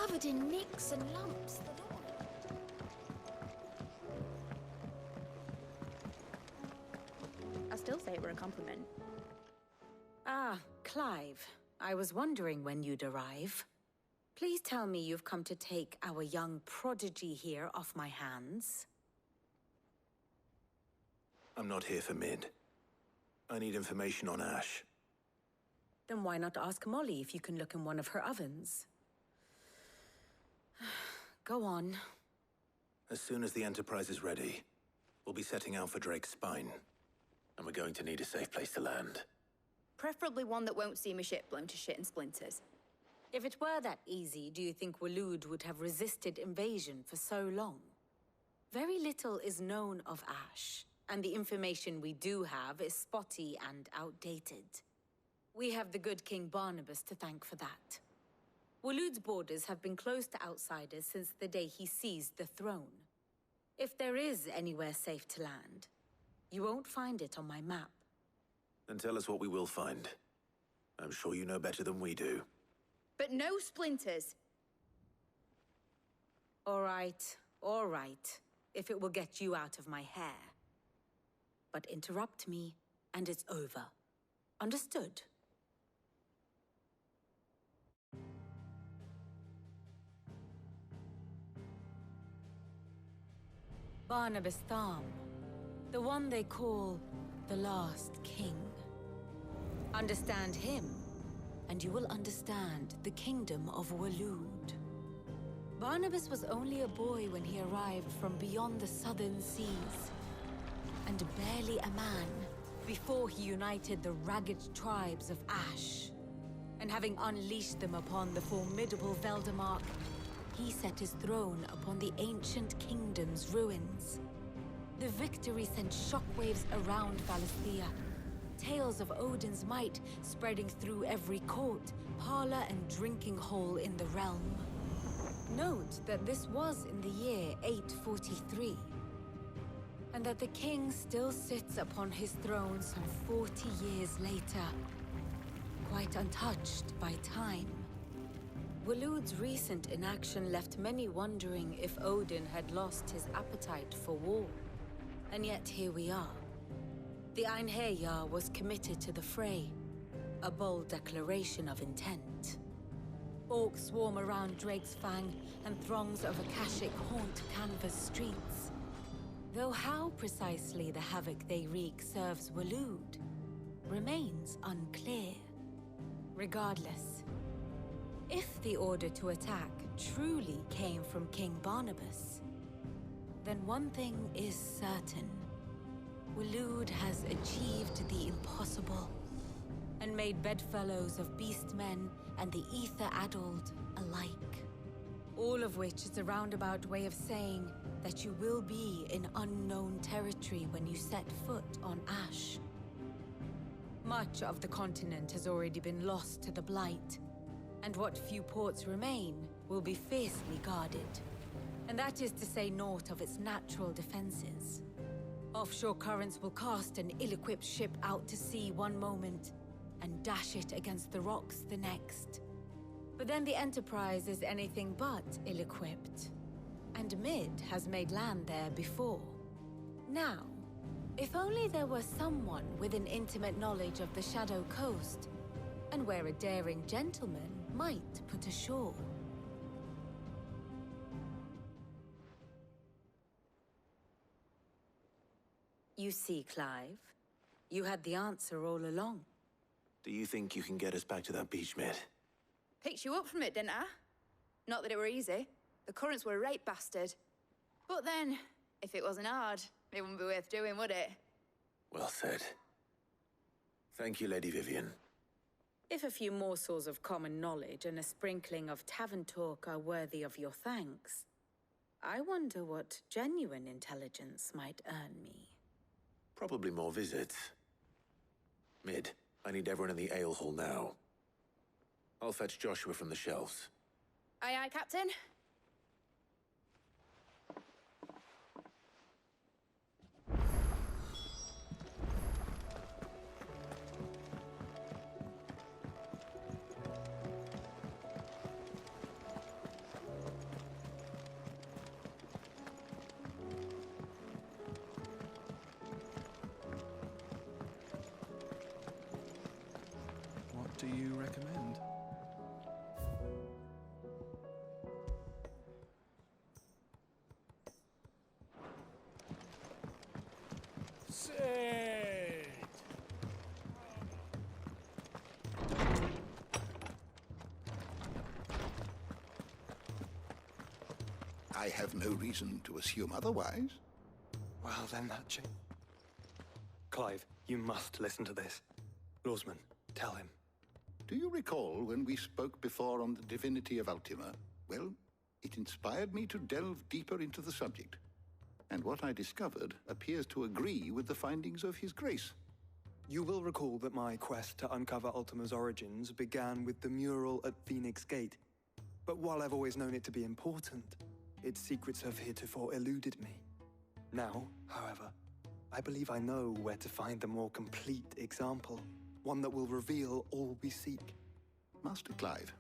covered in nicks and lumps. I still say it were a compliment. Ah, Clive. I was wondering when you'd arrive. Please tell me you've come to take our young prodigy here off my hands. I'm not here for Mid. I need information on Ash. Then why not ask Molly if you can look in one of her ovens? Go on. As soon as the Enterprise is ready, we'll be setting out for Drake's Spine. And we're going to need a safe place to land. Preferably one that won't see my ship blown to shit and splinters. If it were that easy, do you think Waloed would have resisted invasion for so long? Very little is known of Ash, and the information we do have is spotty and outdated. We have the good King Barnabas to thank for that. Waloed's borders have been closed to outsiders since the day he seized the throne. If there is anywhere safe to land, you won't find it on my map. Then tell us what we will find. I'm sure you know better than we do. But no splinters! All right. If it will get you out of my hair. But interrupt me, and it's over. Understood? Barnabas Tham, the one they call the Last King. Understand him, and you will understand the kingdom of Waloed. Barnabas was only a boy when he arrived from beyond the southern seas, and barely a man before he united the ragged tribes of Ash. And having unleashed them upon the formidable Veldamark, he set his throne upon the ancient kingdom's ruins. The victory sent shockwaves around Valisthea, tales of Odin's might spreading through every court, parlor, and drinking hole in the realm. Note that this was in the year 843, and that the king still sits upon his throne some 40 years later, quite untouched by time. Waloed's recent inaction left many wondering if Odin had lost his appetite for war. And yet here we are. The Einherjar was committed to the fray, a bold declaration of intent. Orcs swarm around Drake's Fang, and throngs of Akashic haunt Canvas streets. Though how precisely the havoc they wreak serves Waloed remains unclear. Regardless, if the order to attack truly came from King Barnabas, then one thing is certain. Waloed has achieved the impossible, and made bedfellows of beastmen and the ether-addled alike. All of which is a roundabout way of saying that you will be in unknown territory when you set foot on Ash. Much of the continent has already been lost to the Blight, and what few ports remain will be fiercely guarded. And that is to say naught of its natural defenses. Offshore currents will cast an ill-equipped ship out to sea one moment, and dash it against the rocks the next. But then the Enterprise is anything but ill-equipped. And Mid has made land there before. Now, if only there were someone with an intimate knowledge of the Shadow Coast, and where a daring gentleman might put ashore. You see, Clive, you had the answer all along. Do you think you can get us back to that beach, Mid? Picked you up from it, didn't I? Not that it were easy. The currents were a right bastard. But then, if it wasn't hard, it wouldn't be worth doing, would it? Well said. Thank you, Lady Vivian. If a few morsels of common knowledge and a sprinkling of tavern talk are worthy of your thanks, I wonder what genuine intelligence might earn me. Probably more visits. Mid, I need everyone in the ale hall now. I'll fetch Joshua from the shelves. Aye, aye, Captain. do you recommend? I have no reason to assume otherwise. Well, then that Clive, you must listen to this. Lawsman, tell him. Do you recall when we spoke before on the divinity of Ultima? Well, it inspired me to delve deeper into the subject. And what I discovered appears to agree with the findings of His Grace. You will recall that my quest to uncover Ultima's origins began with the mural at Phoenix Gate. But while I've always known it to be important, its secrets have heretofore eluded me. Now, however, I believe I know where to find the more complete example, one that will reveal all we seek. Master Clive,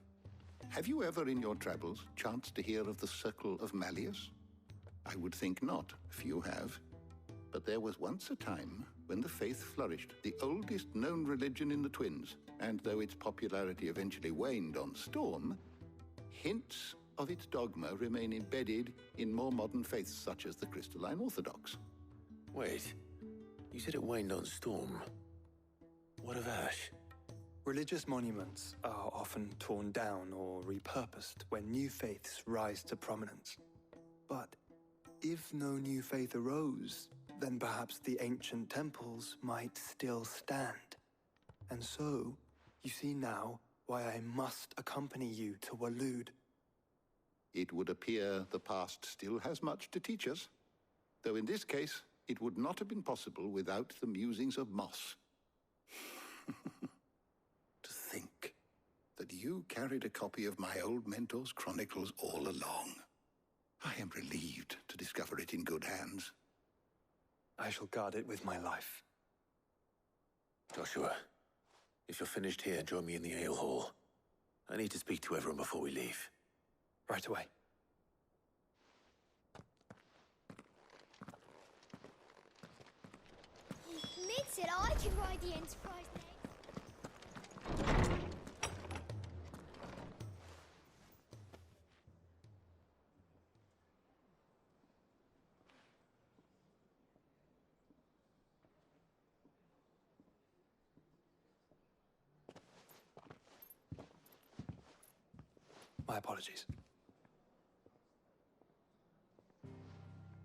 have you ever in your travels chanced to hear of the Circle of Malleus? I would think not, few have. But there was once a time when the faith flourished, the oldest known religion in the Twins, and though its popularity eventually waned on Storm, hints of its dogma remain embedded in more modern faiths such as the Crystalline Orthodox. Wait, you said it waned on Storm. What of Ash? Religious monuments are often torn down or repurposed when new faiths rise to prominence. But if no new faith arose, then perhaps the ancient temples might still stand. And so, you see now why I must accompany you to Waloed. It would appear the past still has much to teach us, though in this case, it would not have been possible without the musings of Moss. To think that you carried a copy of my old mentor's chronicles all along. I am relieved to discover it in good hands. I shall guard it with my life. Joshua, if you're finished here, join me in the ale hall. I need to speak to everyone before we leave. Right away. Mid said I can ride the Enterprise next. My apologies.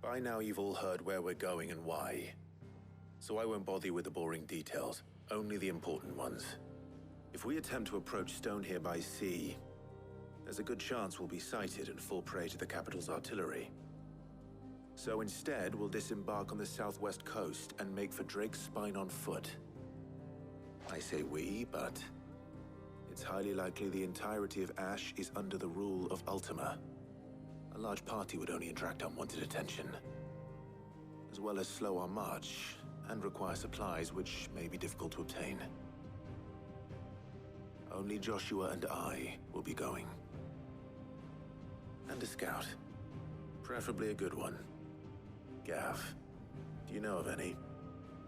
By now you've all heard where we're going and why. So I won't bother you with the boring details, only the important ones. If we attempt to approach Stone here by sea, there's a good chance we'll be sighted and fall prey to the capital's artillery. So instead, we'll disembark on the southwest coast and make for Drake's Spine on foot. I say we, but it's highly likely the entirety of Ash is under the rule of Ultima. A large party would only attract unwanted attention, as well as slow our march and require supplies which may be difficult to obtain. Only Joshua and I will be going. And a scout. Preferably a good one. Gav, do you know of any?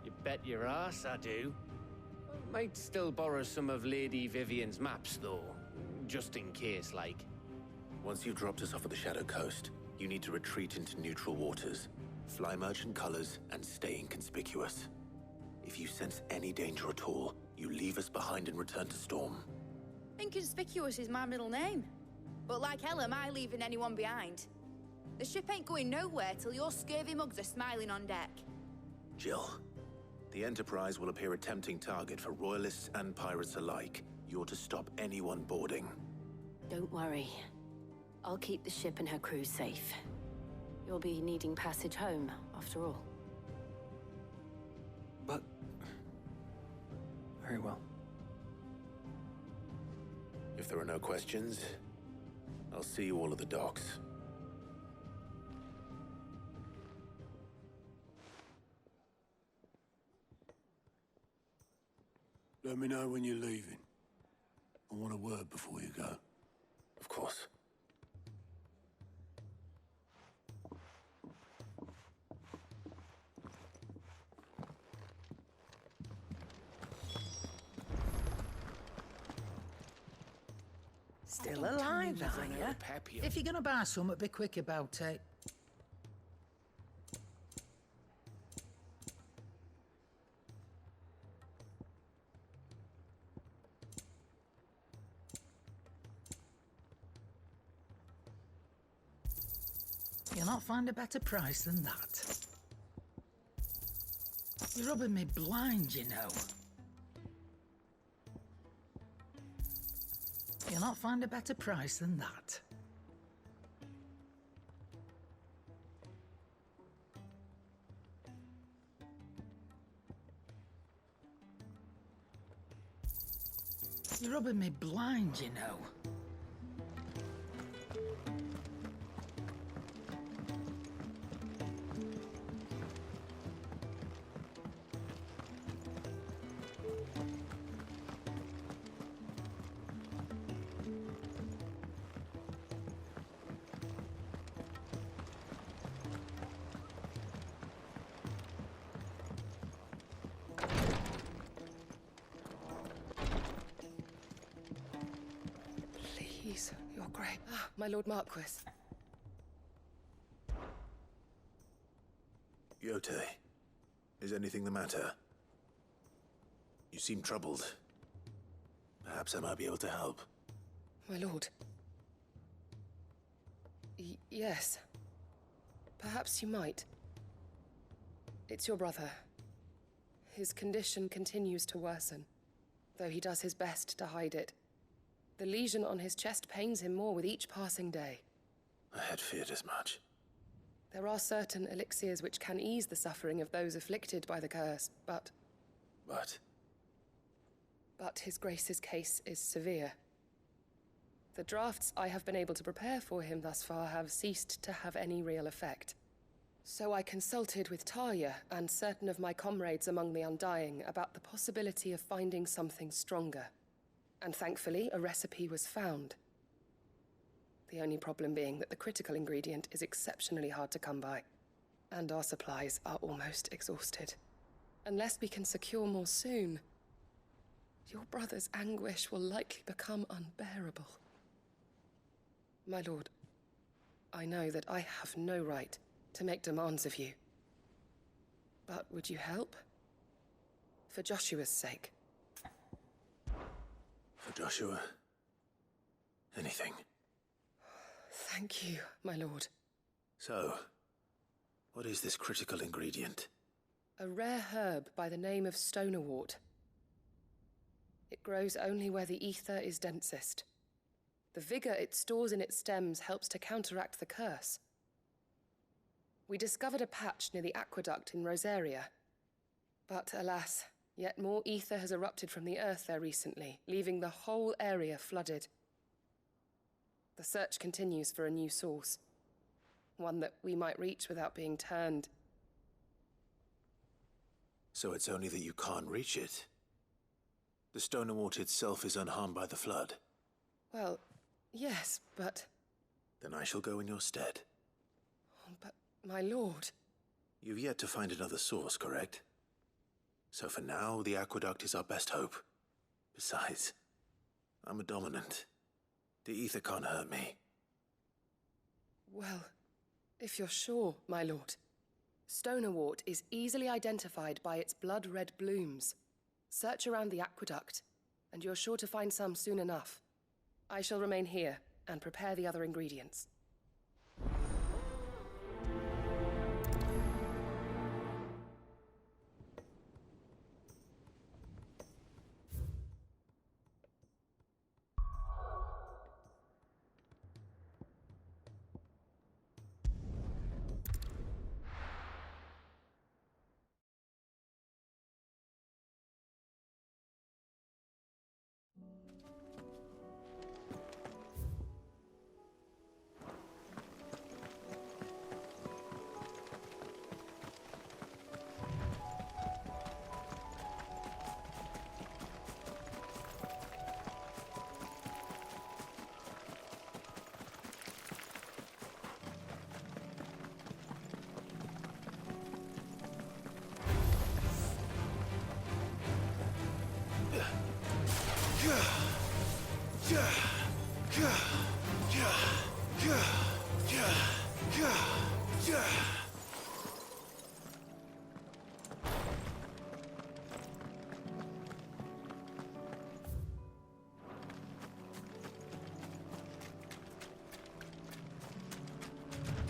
You bet your ass I do. Might still borrow some of Lady Vivian's maps, though. Just in case, like. Once you've dropped us off at the Shadow Coast, you need to retreat into neutral waters, fly merchant colors, and stay inconspicuous. If you sense any danger at all, you leave us behind and return to Storm. Inconspicuous is my middle name. But like hell am I leaving anyone behind. The ship ain't going nowhere till your scurvy mugs are smiling on deck. Jill, the Enterprise will appear a tempting target for royalists and pirates alike. You're to stop anyone boarding. Don't worry. I'll keep the ship and her crew safe. You'll be needing passage home, after all. But... very well. If there are no questions, I'll see you all at the docks. Let me know when you're leaving. I want a word before you go. Of course. Still alive, are ya? If you're gonna buy some, be quick about it. You'll not find a better price than that. You're rubbing me blind, you know. You'll not find a better price than that. You're rubbing me blind, you know. Please, your grace. Ah, my Lord Marquis. Yote, is anything the matter? You seem troubled. Perhaps I might be able to help. My lord. Yes. Perhaps you might. It's your brother. His condition continues to worsen, though he does his best to hide it. The lesion on his chest pains him more with each passing day. I had feared as much. There are certain elixirs which can ease the suffering of those afflicted by the curse, but... But His Grace's case is severe. The drafts I have been able to prepare for him thus far have ceased to have any real effect. So I consulted with Talia and certain of my comrades among the Undying about the possibility of finding something stronger. And thankfully, a recipe was found. The only problem being that the critical ingredient is exceptionally hard to come by, and our supplies are almost exhausted. Unless we can secure more soon, your brother's anguish will likely become unbearable. My lord, I know that I have no right to make demands of you. But would you help? For Joshua's sake. For Joshua? Anything. Thank you, my lord. So, what is this critical ingredient? A rare herb by the name of stonerwort. It grows only where the ether is densest. The vigor it stores in its stems helps to counteract the curse. We discovered a patch near the aqueduct in Rosaria. But alas, yet more ether has erupted from the earth there recently, leaving the whole area flooded. The search continues for a new source. One that we might reach without being turned. So it's only that you can't reach it? The stonerwort itself is unharmed by the flood? Well, yes, but... Then I shall go in your stead. Oh, but, my lord... You've yet to find another source, correct? So for now, the aqueduct is our best hope. Besides, I'm a dominant. The ether can't hurt me. Well, if you're sure, my lord. Stonerwort is easily identified by its blood-red blooms. Search around the aqueduct, and you're sure to find some soon enough. I shall remain here and prepare the other ingredients.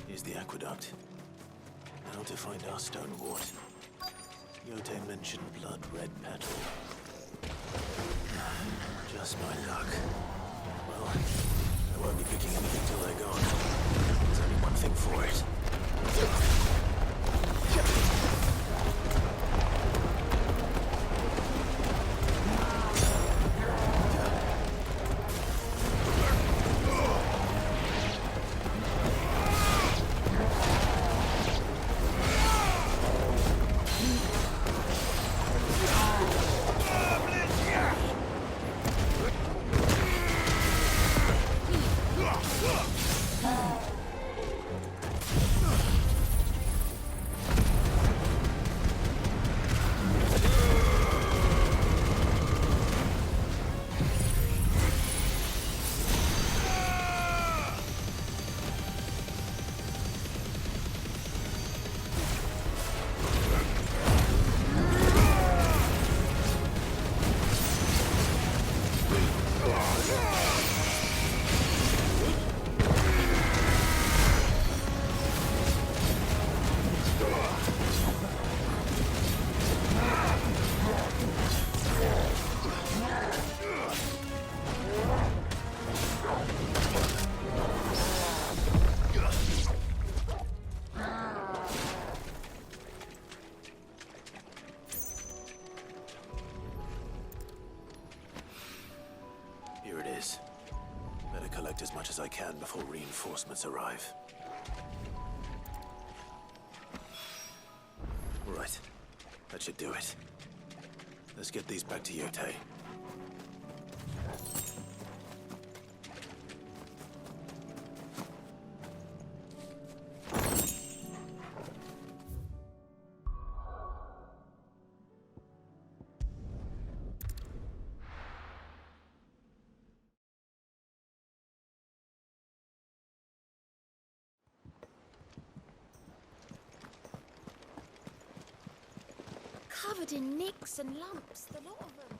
Here's the aqueduct. Now to find our stone wart. Yote mentioned blood-red petal. Just my luck. Well, I won't be picking anything till they're gone. There's only one thing for it. Here it is. Better collect as much as I can before reinforcements arrive. Right. That should do it. Let's get these back to Yote. Covered in nicks and lumps, the lot of them.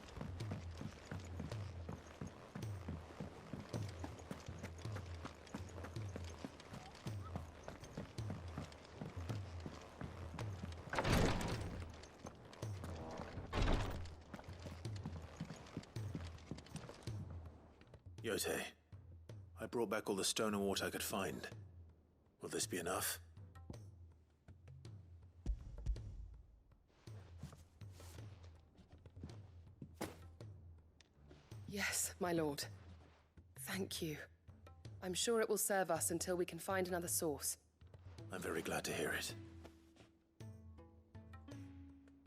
Yote, I brought back all the stone and water I could find. Will this be enough? Yes, my lord. Thank you. I'm sure it will serve us until we can find another source. I'm very glad to hear it.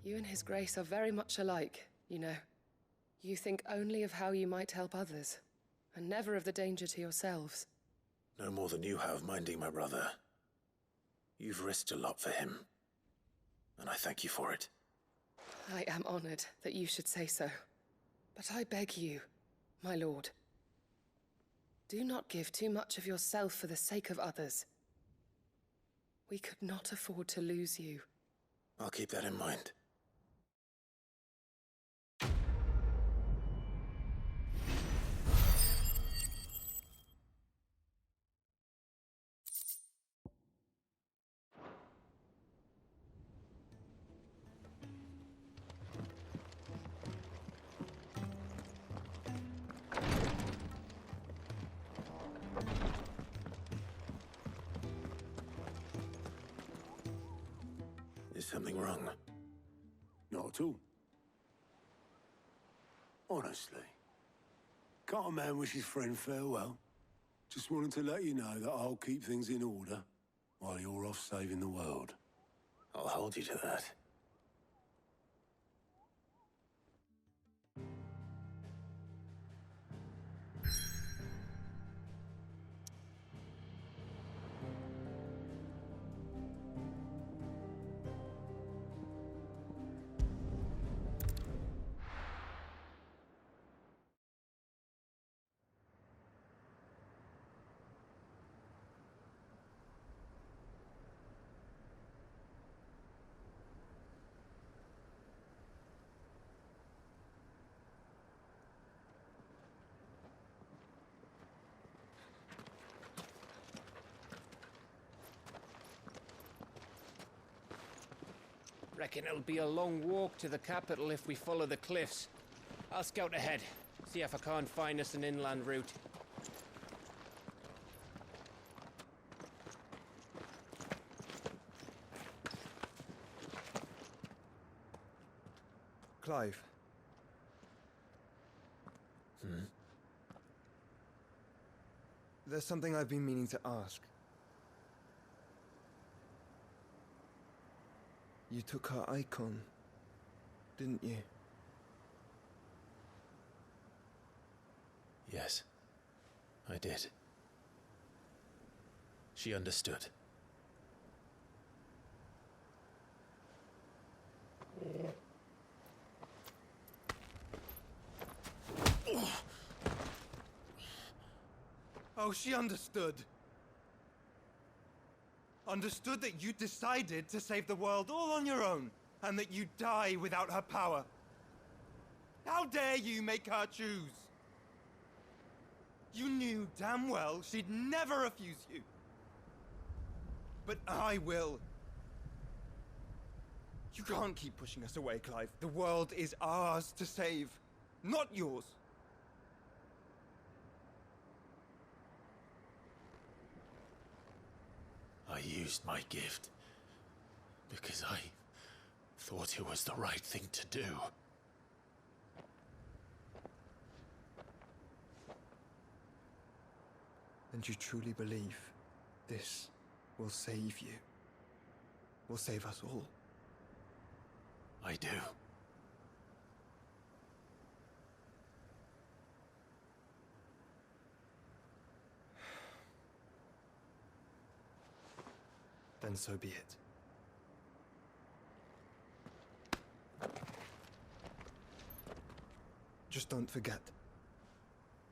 You and His Grace are very much alike, you know. You think only of how you might help others, and never of the danger to yourselves. No more than you have minding my brother. You've risked a lot for him, and I thank you for it. I am honored that you should say so. But I beg you, my lord, do not give too much of yourself for the sake of others. We could not afford to lose you. I'll keep that in mind. Is something wrong? Not at all. Honestly. Can't a man wish his friend farewell? Just wanted to let you know that I'll keep things in order while you're off saving the world. I'll hold you to that. reckon it'll be a long walk to the capital if we follow the cliffs. I'll scout ahead, see if I can't find us an inland route. Clive. There's something I've been meaning to ask. You took her icon, didn't you? Yes, I did. She understood. Oh, she understood. Understood that you decided to save the world all on your own, and that you'd die without her power. How dare you make her choose? You knew damn well she'd never refuse you. But I will. You can't keep pushing us away, Clive. The world is ours to save, not yours. I used my gift because I thought it was the right thing to do. And you truly believe this will save you? Will save us all? I do. Then so be it. Just don't forget,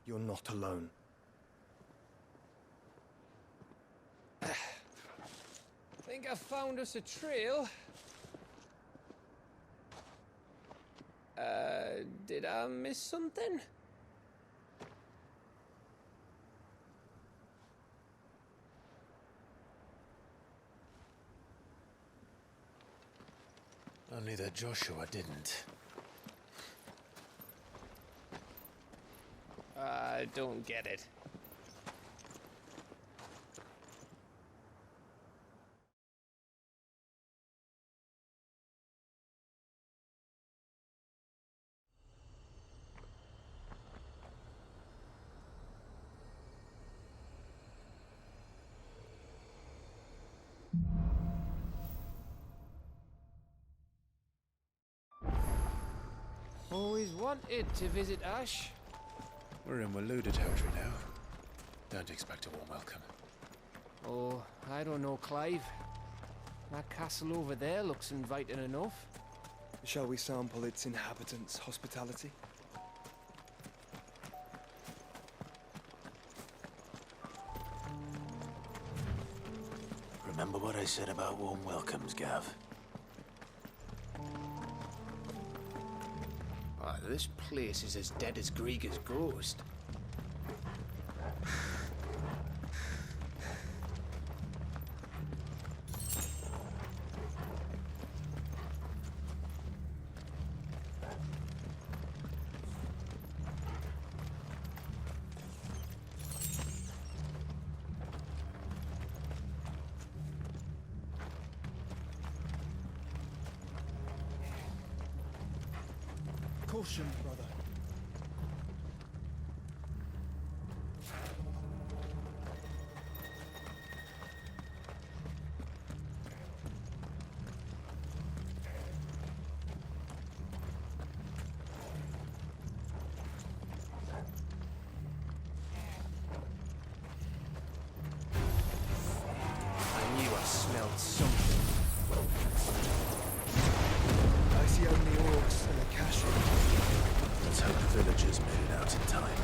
you're not alone. Think I found us a trail. Did I miss something? Only that Joshua didn't. I don't get it. Always wanted to visit Ash. We're in Waluda territory now. Don't expect a warm welcome. Oh, I don't know, Clive. That castle over there looks inviting enough. Shall we sample its inhabitants' hospitality? Remember what I said about warm welcomes, Gav? Ah, this place is as dead as Greagor's ghost. Caution, brother. I knew I smelled something. I see only orcs and a cache. Let's hope the villagers made it out in time.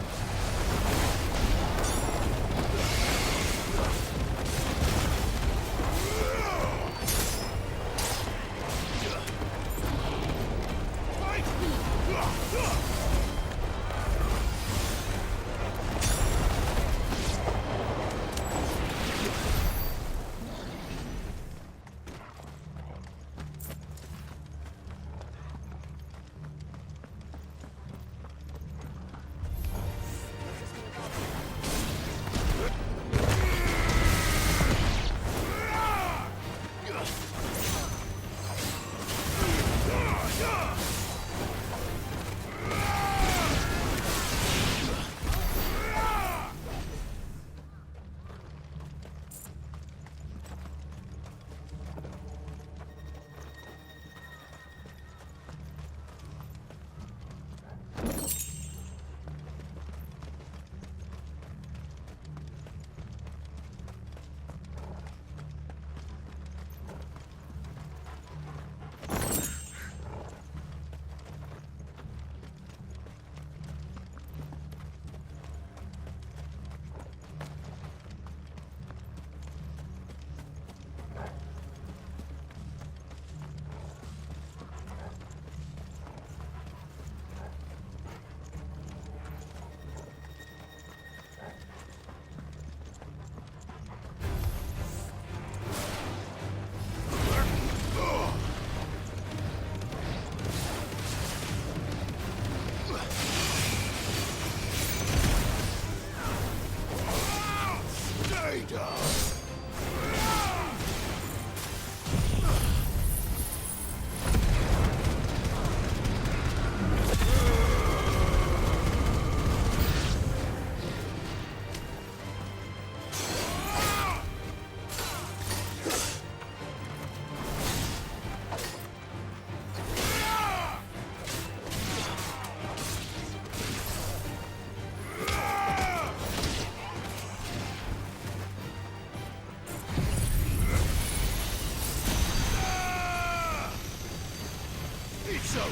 It's over.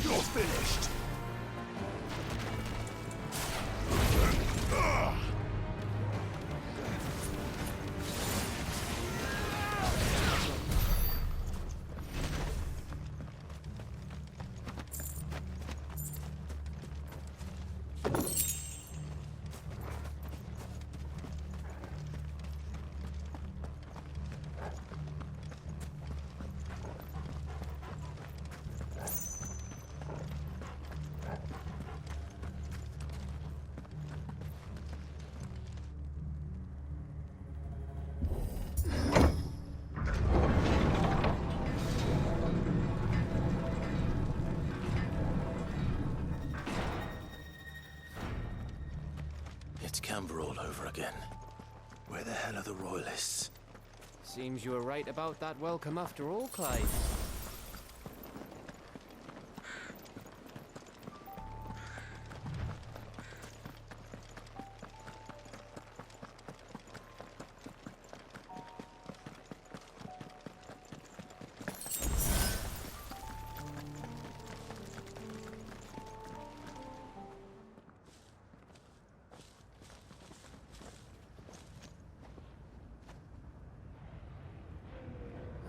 You're finished. It's Camber all over again. Where the hell are the Royalists? Seems you were right about that welcome after all, Clive.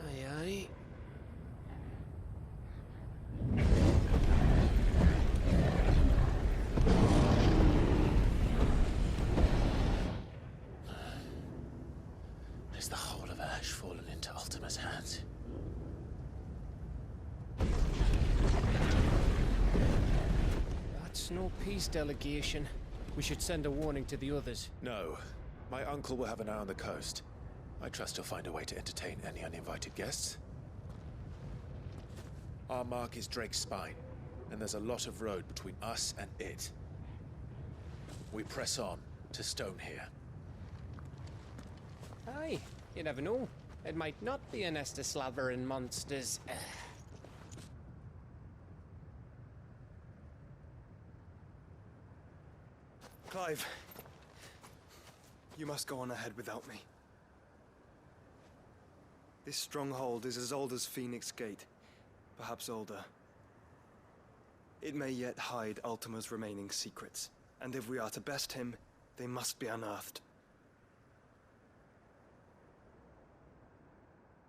Aye, aye. Is the whole of Ash fallen into Ultima's hands? That's no peace delegation. We should send a warning to the others. No. My uncle will have an eye on the coast. I trust he'll find a way to entertain any uninvited guests. Our mark is Drake's Spine, and there's a lot of road between us and it. We press on to Stone here. Aye, you never know. It might not be a nest of slavering monsters. Clive, you must go on ahead without me. This stronghold is as old as Phoenix Gate, perhaps older. It may yet hide Ultima's remaining secrets, and if we are to best him, they must be unearthed.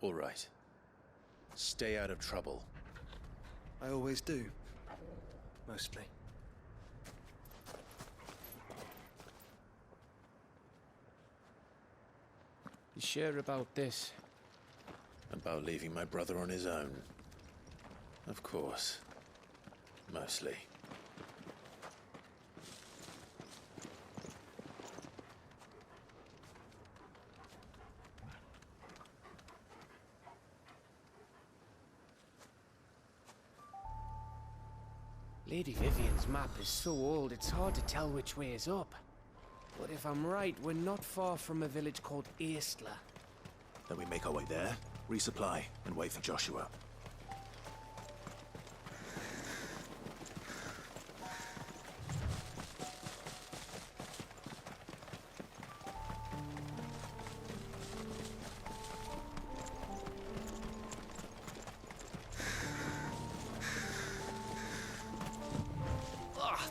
All right. Stay out of trouble. I always do. Mostly. You sure about this? About leaving my brother on his own. Of course. Mostly. Lady Vivian's map is so old, it's hard to tell which way is up. But if I'm right, we're not far from a village called Aistla. Then we make our way there, resupply, and wait for Joshua.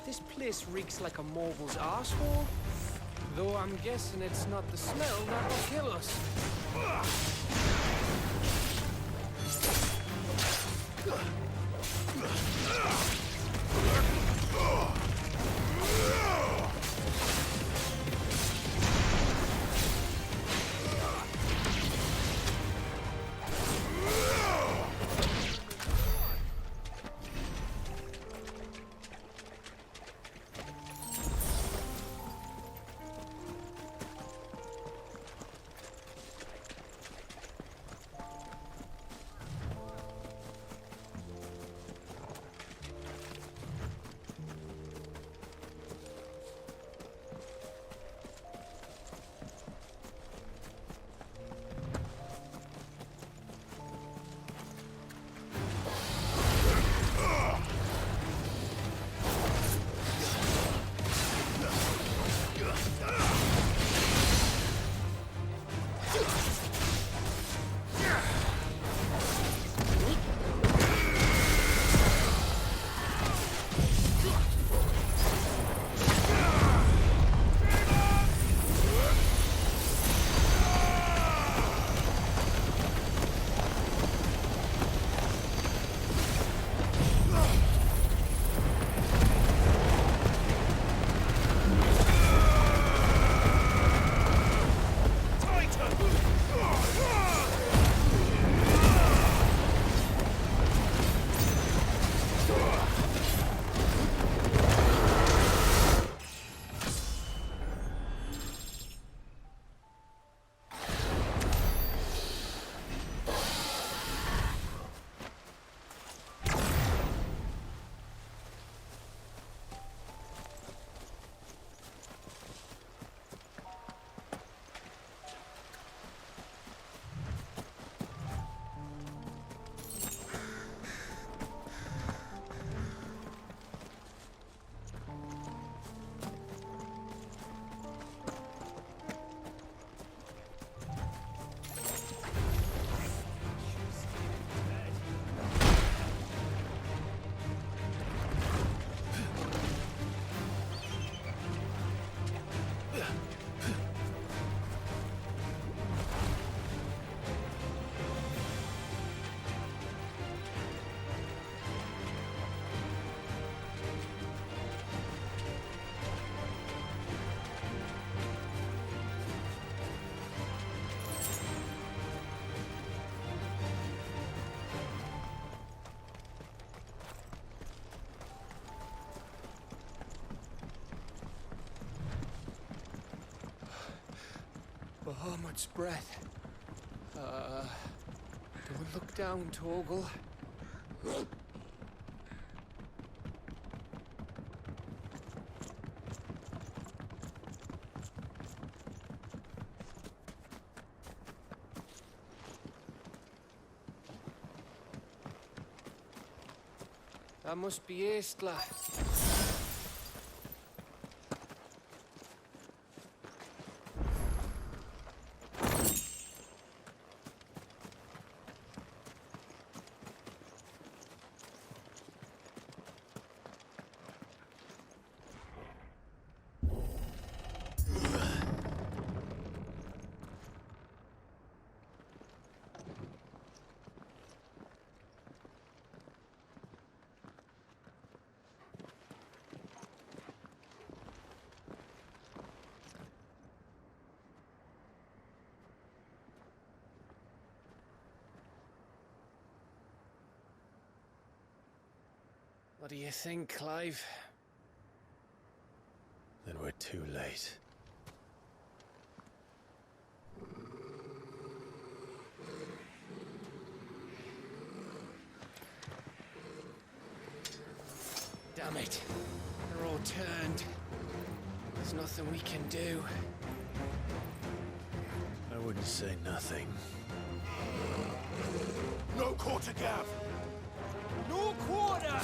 This place reeks like a Morval's arsehole. Though I'm guessing it's not the smell that will kill us. Bahamut's breath. Don't look down, Torgal. That must be Aistla. What do you think, Clive? Then we're too late. Damn it. They're all turned. There's nothing we can do. I wouldn't say nothing. No quarter, Gav! No quarter!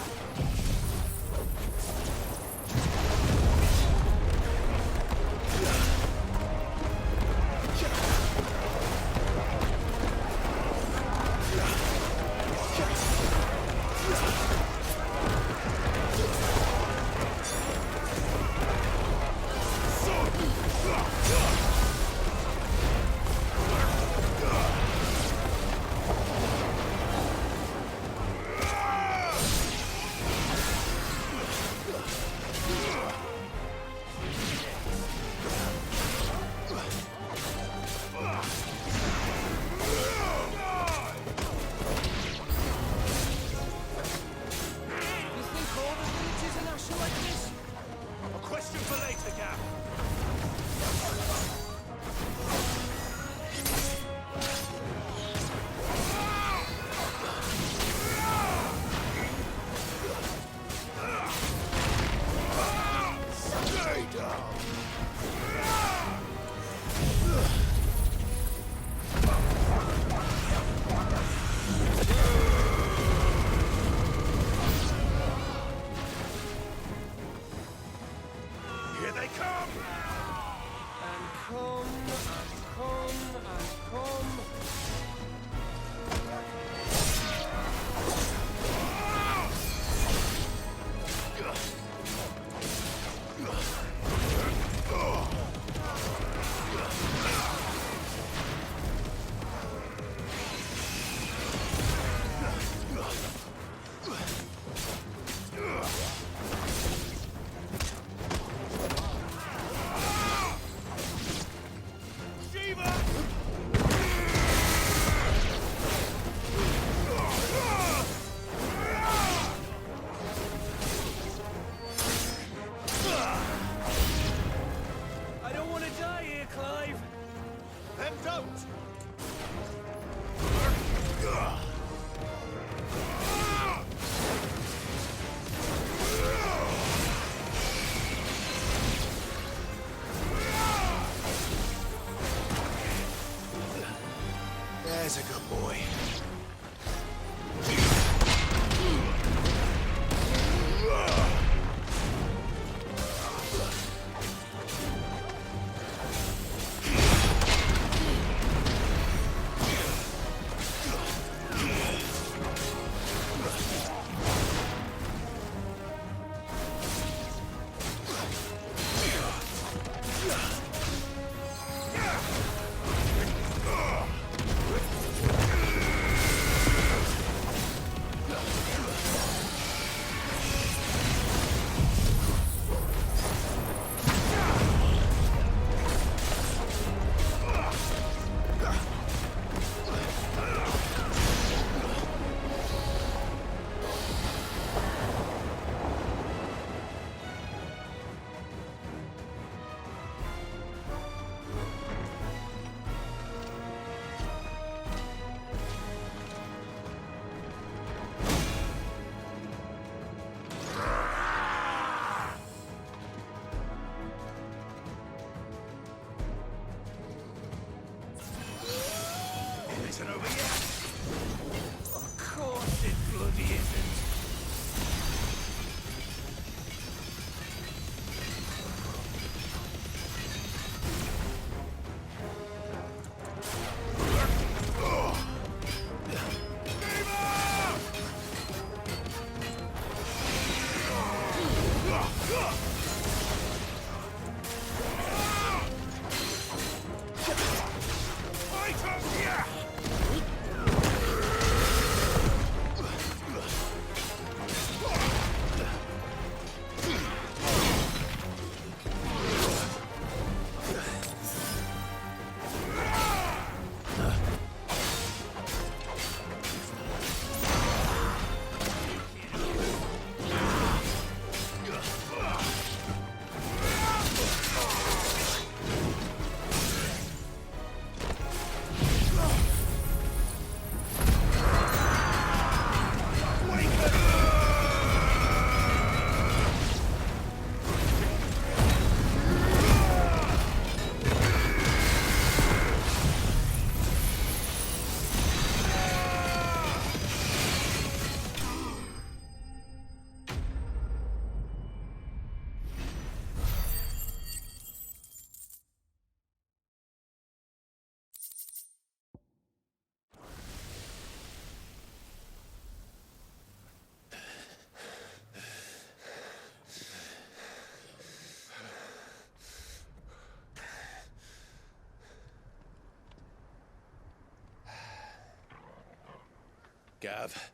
Gav?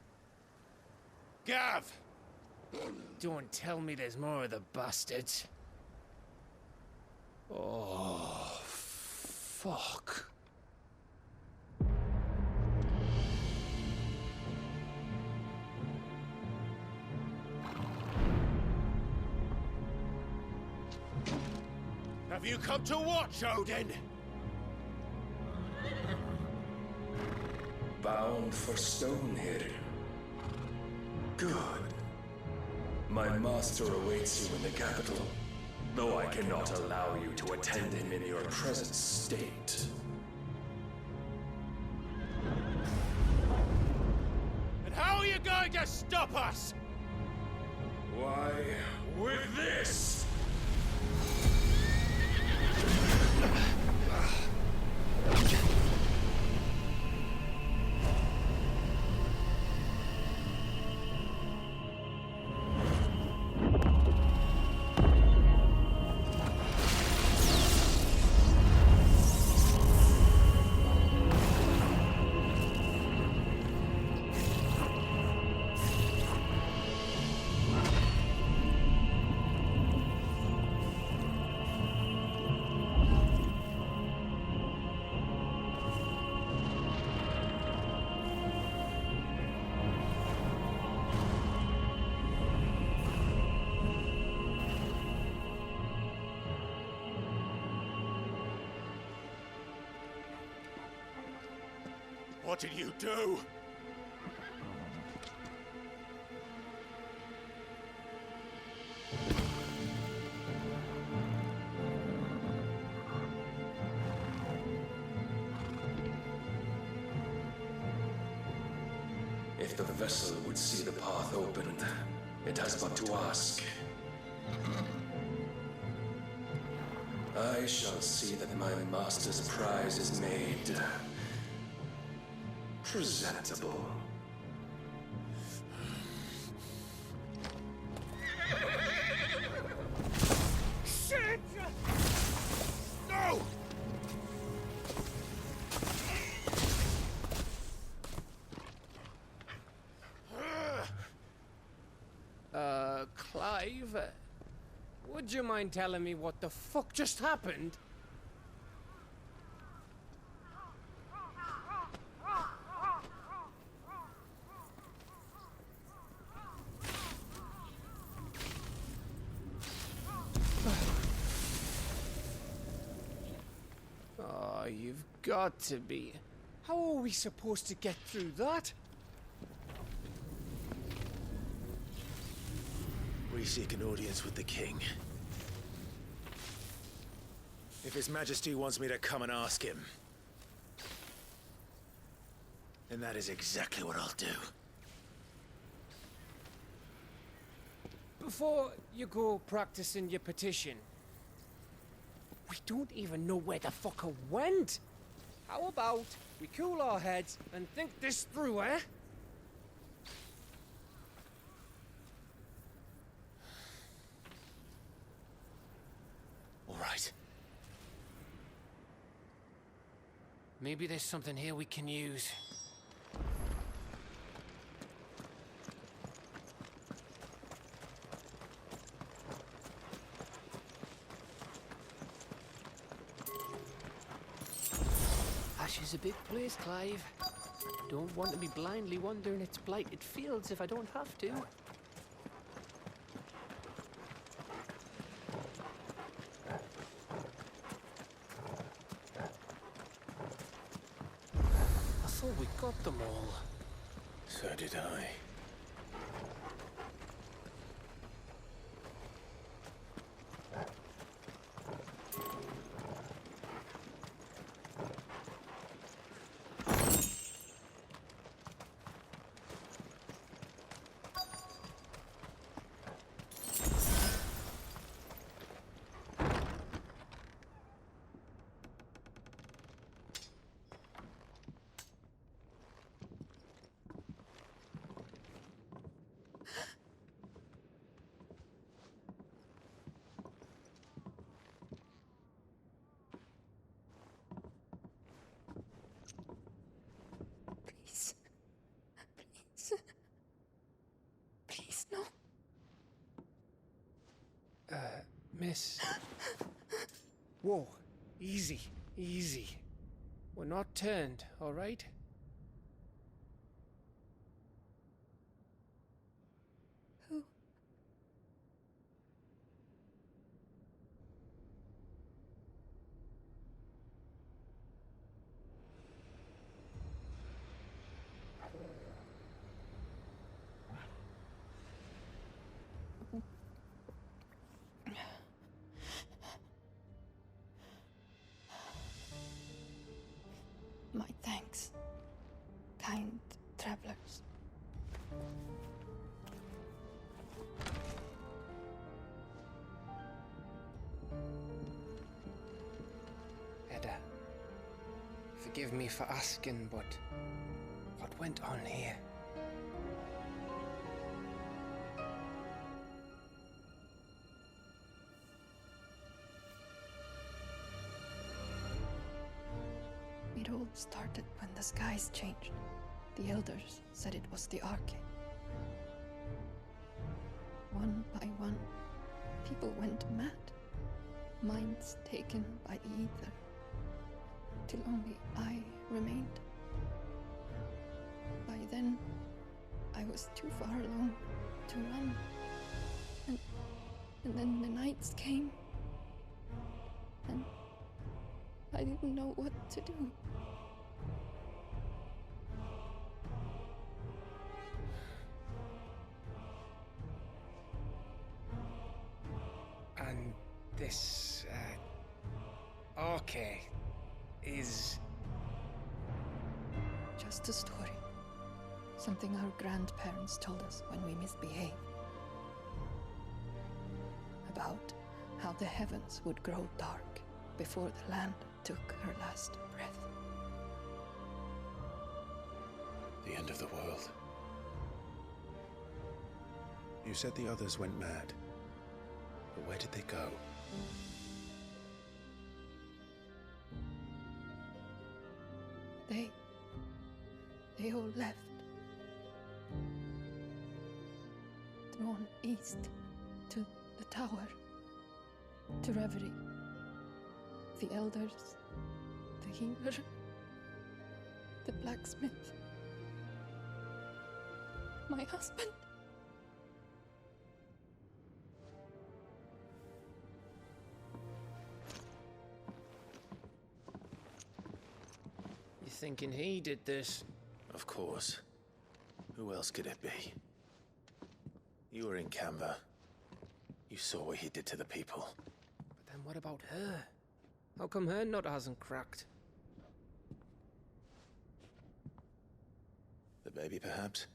Gav! Don't tell me there's more of the bastards. Oh, fuck. Have you come to watch, Odin? Bound for Stonehill. Good. My master awaits you in the capital, though I cannot allow you to attend him in your present state. And how are you going to stop us? Why, with this! What did you do? If the vessel would see the path opened, it has but to ask. I shall see that my master's prize is made presentable. Shit! No! Clive, would you mind telling me what the fuck just happened? Oh, you've got to be. How are we supposed to get through that? We seek an audience with the king. If His Majesty wants me to come and ask him, then that is exactly what I'll do. Before you go practicing your petition, we don't even know where the fucker went. How about we cool our heads and think this through, eh? All right. Maybe there's something here we can use. Ash is a big place, Clive. Don't want to be blindly wandering its blighted fields if I don't have to. I thought we got them all. So did I. Miss. Whoa. Easy. Easy. We're not turned, all right? Who? My thanks, kind travelers. Edda, forgive me for asking, but what went on here? It all started when the skies changed. The elders said it was the Arcade. One by one, people went mad. Minds taken by the ether. Till only I remained. By then, I was too far along to run. And then the nights came. And I didn't know what to do. And this, Arcade is... Just a story. Something our grandparents told us when we misbehaved. About how the heavens would grow dark before the land took her last breath. The end of the world. You said the others went mad. But where did they go? They all left. Drawn east to the tower, to reverie. The elders, the healer, the blacksmith, my husband. You thinking he did this? Of course. Who else could it be? You were in Canva. You saw what he did to the people. But then what about her? How come her nut hasn't cracked? The baby, perhaps?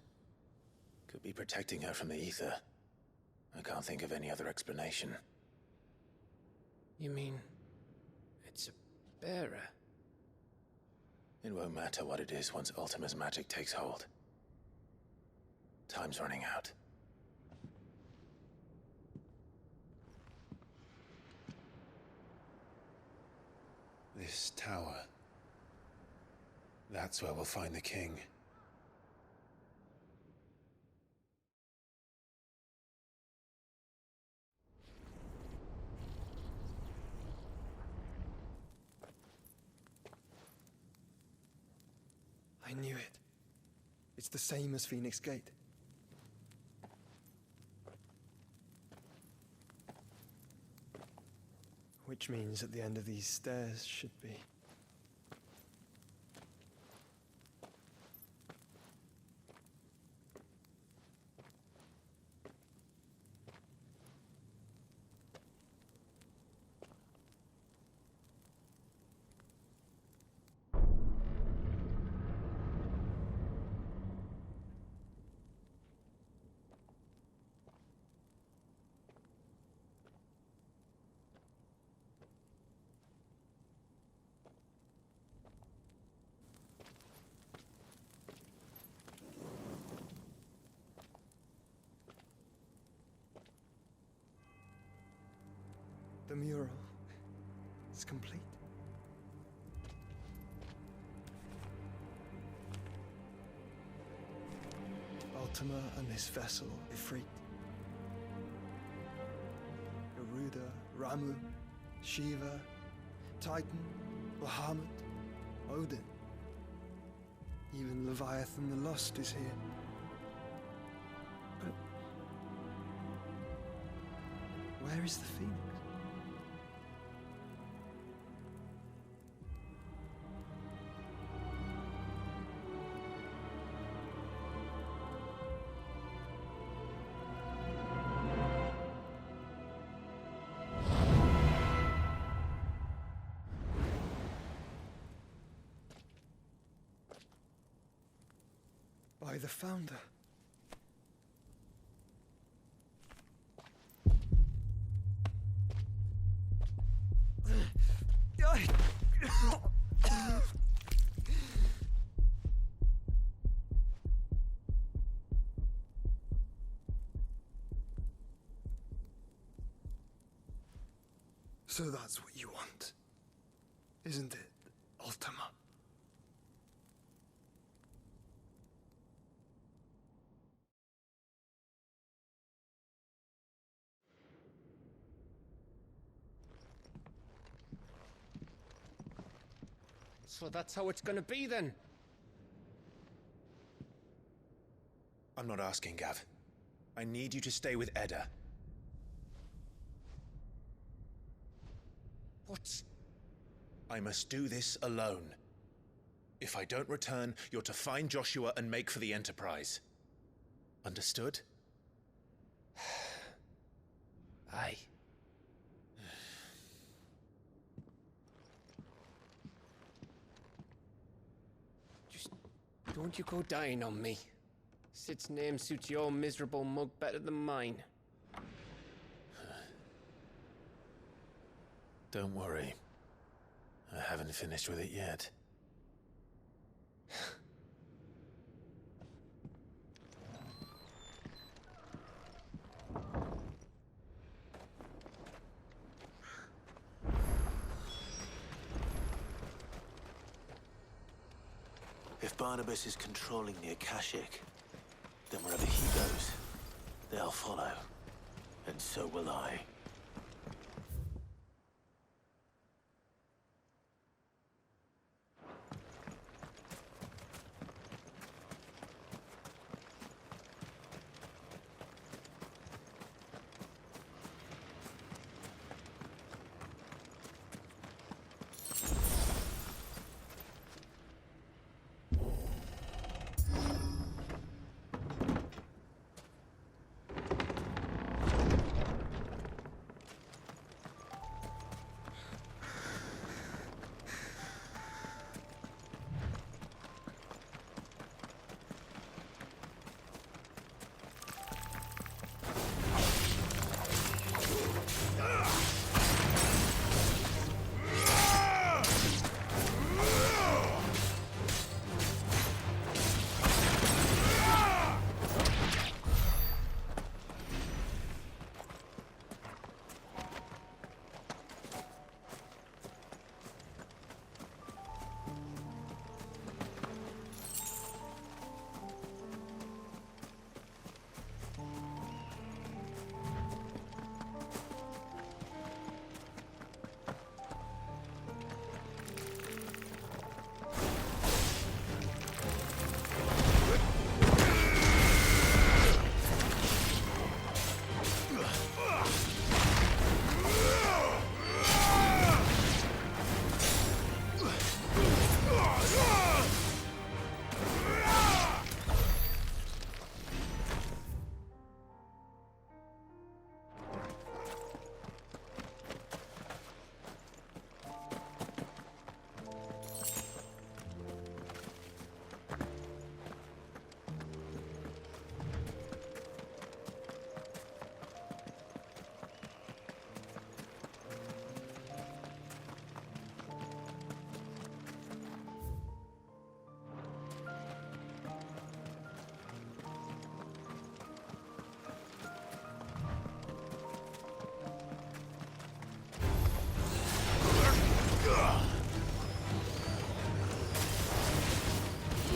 Could be protecting her from the ether. I can't think of any other explanation. You mean... it's a bearer? It won't matter what it is once Ultima's magic takes hold. Time's running out. This tower. That's where we'll find the king. I knew it. It's the same as Phoenix Gate. Which means at the end of these stairs should be... The mural is complete. Ultima and this vessel, Ifrit. Garuda Ramu, Shiva, Titan, Bahamut, Odin. Even Leviathan the Lost is here. But where is the Phoenix? By the Founder. So that's what you want, isn't it, Ultima? So that's how it's gonna be then? I'm not asking, Gav. I need you to stay with Edda. What? I must do this alone. If I don't return, you're to find Joshua and make for the Enterprise. Understood? Aye. Just don't you go dying on me. Sid's name suits your miserable mug better than mine. Don't worry. I haven't finished with it yet. If Barnabas is controlling the Akashic, then wherever he goes, they'll follow. And so will I.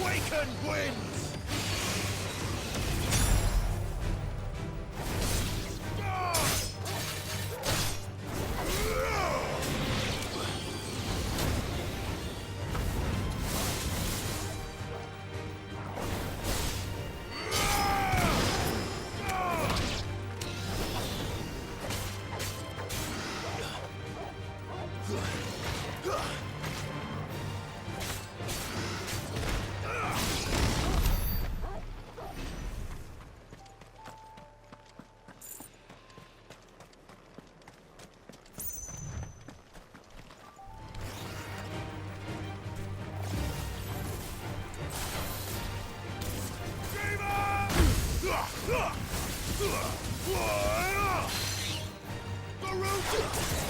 Waken wins! The root!